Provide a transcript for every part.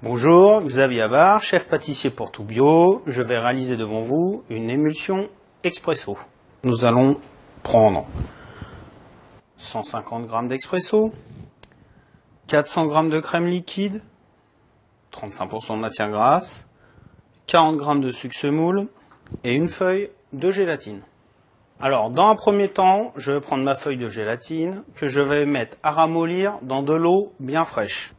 Bonjour, Xavier Havard, chef pâtissier pour Tout Bio. Je vais réaliser devant vous une émulsion expresso. Nous allons prendre 150 g d'expresso, 400 g de crème liquide, 35% de matière grasse, 40 g de sucre semoule et une feuille de gélatine. Alors, dans un premier temps, je vais prendre ma feuille de gélatine que je vais mettre à ramollir dans de l'eau bien fraîche.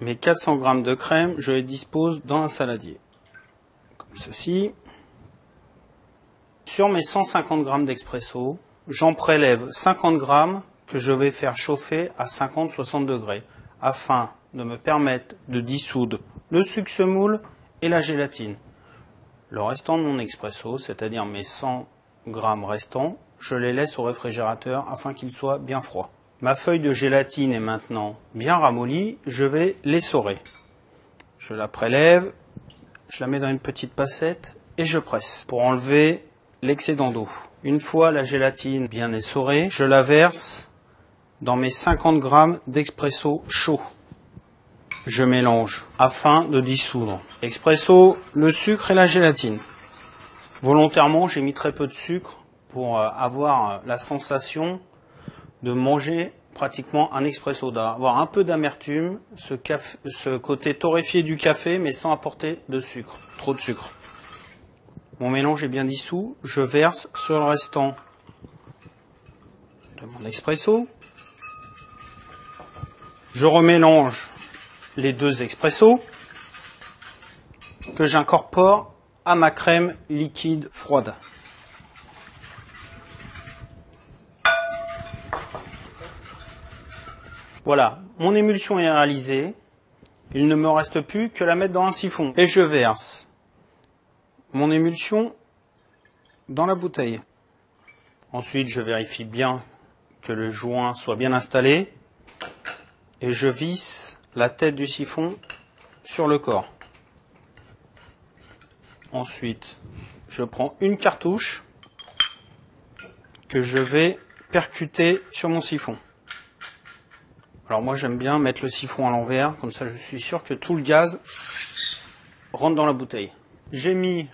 Mes 400 g de crème, je les dispose dans un saladier, comme ceci. Sur mes 150 g d'expresso, j'en prélève 50 g que je vais faire chauffer à 50-60 degrés, afin de me permettre de dissoudre le sucre semoule et la gélatine. Le restant de mon expresso, c'est-à-dire mes 100 g restants, je les laisse au réfrigérateur afin qu'ils soient bien froids. Ma feuille de gélatine est maintenant bien ramollie, je vais l'essorer. Je la prélève, je la mets dans une petite passette et je presse pour enlever l'excédent d'eau. Une fois la gélatine bien essorée, je la verse dans mes 50 g d'expresso chaud. Je mélange afin de dissoudre l'expresso, le sucre et la gélatine. Volontairement, j'ai mis très peu de sucre pour avoir la sensation de manger pratiquement un expresso, d'avoir un peu d'amertume, ce côté torréfié du café, mais sans apporter de sucre, trop de sucre. Mon mélange est bien dissous, je verse sur le restant de mon expresso. Je remélange les deux expressos que j'incorpore à ma crème liquide froide. Voilà, mon émulsion est réalisée. Il ne me reste plus que la mettre dans un siphon. Et je verse mon émulsion dans la bouteille. Ensuite, je vérifie bien que le joint soit bien installé. Et je visse la tête du siphon sur le corps. Ensuite, je prends une cartouche que je vais percuter sur mon siphon. Alors moi j'aime bien mettre le siphon à l'envers, comme ça je suis sûr que tout le gaz rentre dans la bouteille. J'ai mis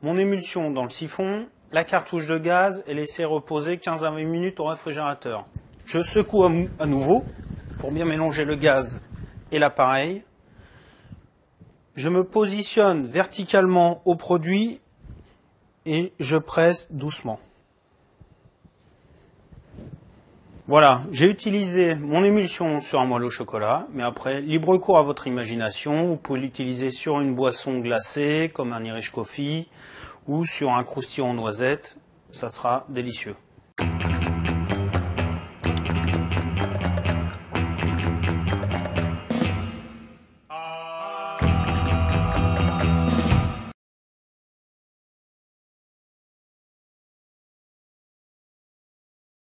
mon émulsion dans le siphon, la cartouche de gaz et laissé reposer 15 à 20 minutes au réfrigérateur. Je secoue à nouveau pour bien mélanger le gaz et l'appareil. Je me positionne verticalement au produit et je presse doucement. Voilà, j'ai utilisé mon émulsion sur un moelleux au chocolat, mais après, libre cours à votre imagination. Vous pouvez l'utiliser sur une boisson glacée, comme un Irish Coffee, ou sur un croustillant aux noisettes. Ça sera délicieux.